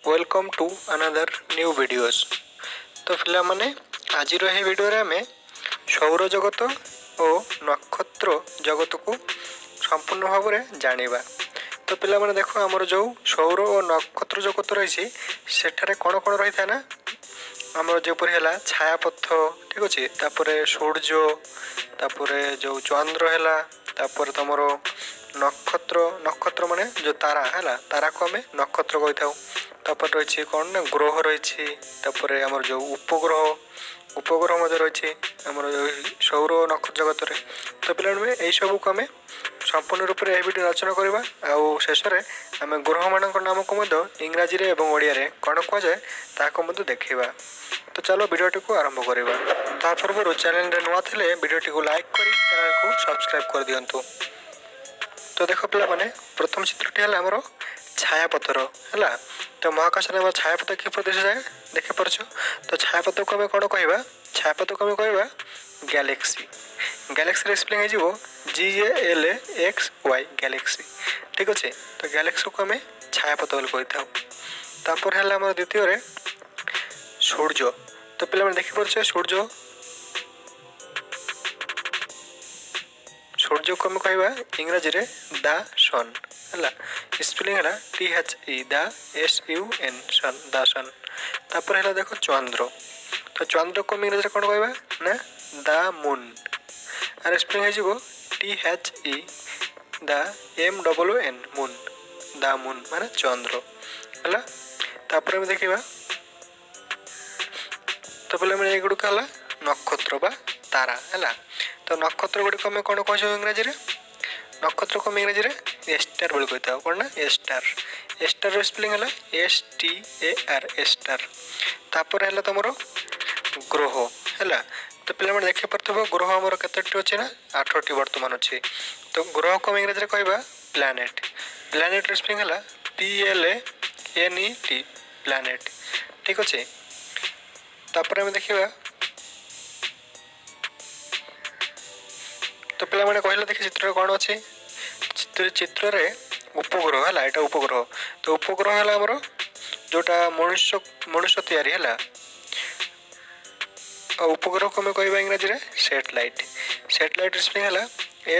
Welcome to another new videos. तो पिला माने आज यह वीडियो रे आमे सौर जगत और नक्षत्र जगत को संपूर्ण भाव में जानिबा। तो पिला माने देखो आमर जो सौर और नक्षत्र जगत रही सेठारे कौन कौन रही था ना आमर जोपर है छायापथ ठीक अच्छे सूर्य तापर जो चंद्र है तापर तुम नक्षत्र नक्षत्र माने जो तारा है तारा को आम नक्षत्र कही था। तापर रही कौन ना ग्रह रही आमर जो उपग्रह उपग्रह मध्य रही आमर जो सौर नक्षत्र जगत में। तो पे यही सब को आम संपूर्ण रूप से भिडियो आलोचना करवा आउ शेष में आम ग्रह मान नाम को इंग्राजी रे एवं ओडिया रे कौन कहुए ताको देखा। तो चलो वीडियोटी को आरंभ करवा। ता पूर्व चैनल रे नुआ थे वीडियोटी को लाइक कर चैनल को सब्सक्राइब कर दिंतु। तो देख पे मैंने प्रथम चित्रटी है आमर छायापथर है। तो महाकाश में छायापथ कि दिशा जाए देख पार। तो छायापथ को आम कौन कह छायापथ को आम कह गैलेक्सी। गैलेक्सी एक्सप्लेन हो GALAXY गैलेक्सी ठीक अच्छे। तो गैलेक्सी को आम छायापथ बोली कही था। तापर है आम द्वितीय सूर्य। तो पे देखिपार सूर्य सूर्य को आम कह इंग्राजी रे द सन है स्पेलिंग है THE the SUN sun the sun. तापर है देखो चंद्र। तो चंद्र को इंग्राजी कौन कह ना द मून आर स्पेलिंग हो THE the MOON moon the moon माने चंद्र है। तापर हम देखा तो पे मैंने गुड़िक है नक्षत्र बा तारा है। तो नक्षत्र गुड़िक आम कौन कह इंग्राजी रे नक्षत्र को इंग्राजी रे स्टार बोली कही था कौन ना स्टार। स्टार स्पेलिंग है STAR स्टार। तापर है तुम ग्रह है। तो पे मैंने देख पार्थ ग्रह आमर केतोटी अच्छे ना 8टी वर्तमान अच्छे। तो ग्रह को इंग्राजी रे कहबा प्लानेट। प्लानेट स्पेलिंग है PLANET प्लानेट ठीक अच्छे। तापर हम देखा तो पे मैंने कहले देखिए चित्र कौन अच्छे चित्र रे उपग्रह है यहाँ उपग्रह। तो उपग्रह है आमर जोटा मनुष्य मनुष्य तैयारी है उपग्रह को कह इंग्राजी रे सैटेलाइट। सैटेलाइट स्पेलिंग है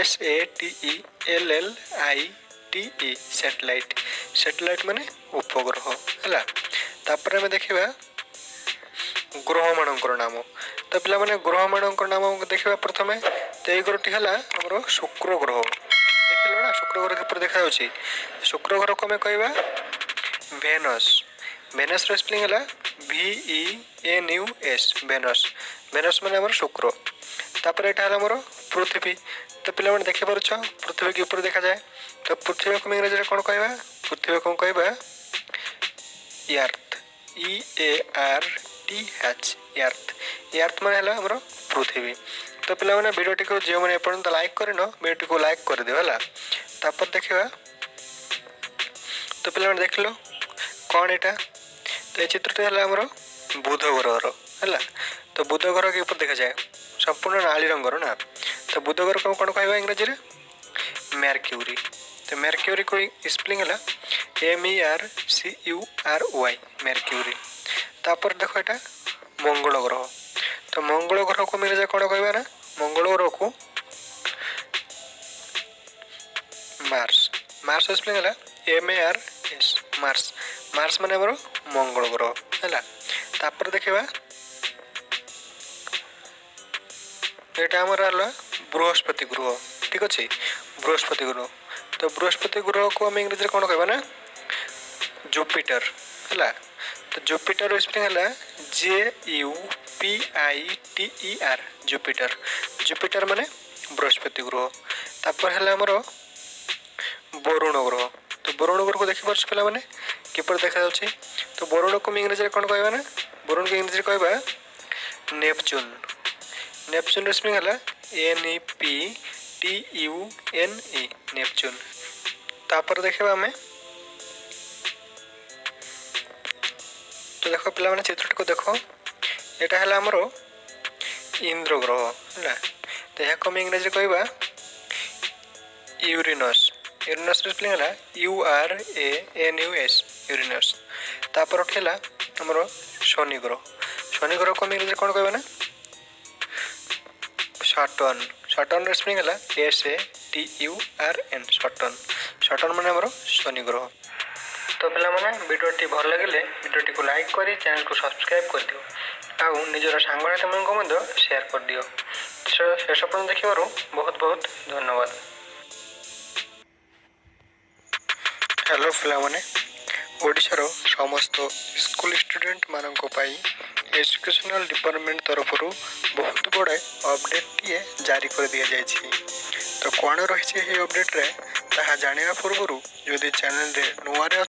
SATELLITE सैटेलाइट। सैटेलाइट माने उपग्रह है। तापर हम देखा ग्रह मानकर नाम। तो पे मैंने ग्रह मानकर नाम देखा प्रथम। तो ये ग्रहटी है आमर शुक्र ग्रह देख लो ना शुक्र ग्रह किपर देखा शुक्र ग्रह को आम कह भेनस। भेनस स्पेलिंग है VENUS भेनस। भेनस माने आमर शुक्र। तापर यहाँ है आमर पृथ्वी। तो पे मैंने देख पार पृथ्वी के ऊपर देखा जाए। तो पृथ्वी को इंग्राजी कौन कह पृथ्वी को कह अर्थ EARTH अर्थ। अर्थ मान है आमर पृथ्वी। तो पे मैंने वीडियोटी को जो मैंने एपर्यंत लाइक करन वीडियो को लाइक कर दियो है। तापर देखा तो पे देख लो कौन यहाँ। तो ये चित्रटी है आमर बुध ग्रहर है। तो बुध ग्रह के ऊपर देखा जाए संपूर्ण नाली रंगर ना। तो बुध ग्रह को कौन कह इंग्राजी रे मर्क्यूरी। तो मर्क्यूरी को स्पेलिंग है MERCURY मर्क्यूरी। तापर देखो यहाँ मंगल ग्रह। तो मंगल ग्रह को इंग्राजी कौन कह ना मंगल ग्रह को मार्स। मार्स स्पेलिंग है MARS मार्स। मार्स माने हमर मंगल ग्रह है। तापर देखा यहाँ आमर है बृहस्पति ग्रह ठीक अच्छे बृहस्पति ग्रह। तो बृहस्पति ग्रह को आम इंग्राजी कौन कह ना जुपिटर है। तो जुपिटर स्पेलिंग है JUPITER जुपिटर। जुपिटर माने बृहस्पति ग्रह। तापर है आमर वरुण ग्रह। तो वरुण ग्रह को देखी पार्छ पे मैंने किपर देखा जाଉଛି। तो वरुण को इंग्राजी कौन कह ना वरुण को इंग्राजी कह नेपच्यून। नेपच्यून स्पेलिंग है NEPTUNE नेपच्यून। तापर देखा आम तो देखो पे मैंने चित्रटी को देखो यहाँ है आमर इंद्र ग्रह है। तो यहाँ को इंग्राजी कह यूरेनस। यूरेनस स्पेलिंग है URANUS यूरेनस। तापर उठेला हमर शनि ग्रह। शनि ग्रह को इंग्लिश कौन कहबे ना सटर्न। सटर्न स्पेलिंग है SATURN सटर्न। सटर्न माने हमर शनि ग्रह। तो पिला माने वीडियोटी भल लगे वीडियोटी को लाइक करी चैनल को सब्सक्राइब कर दियो आउ निजर सांगसाथी मन को मध्य शेयर कर दियो। शेष पर्यंत देखिबारु बहुत बहुत धन्यवाद। हेलो पिला माने ओडिशार समस्त स्कूल स्टूडेंट मानक एजुकेशनल डिपार्टमेंट तरफ बहुत बड़े अपडेट टीए जारी कर दि जाइए। तो कौन रही अपडेट रे ताहा जानिया पूर्व जदि चैनल रे नुआ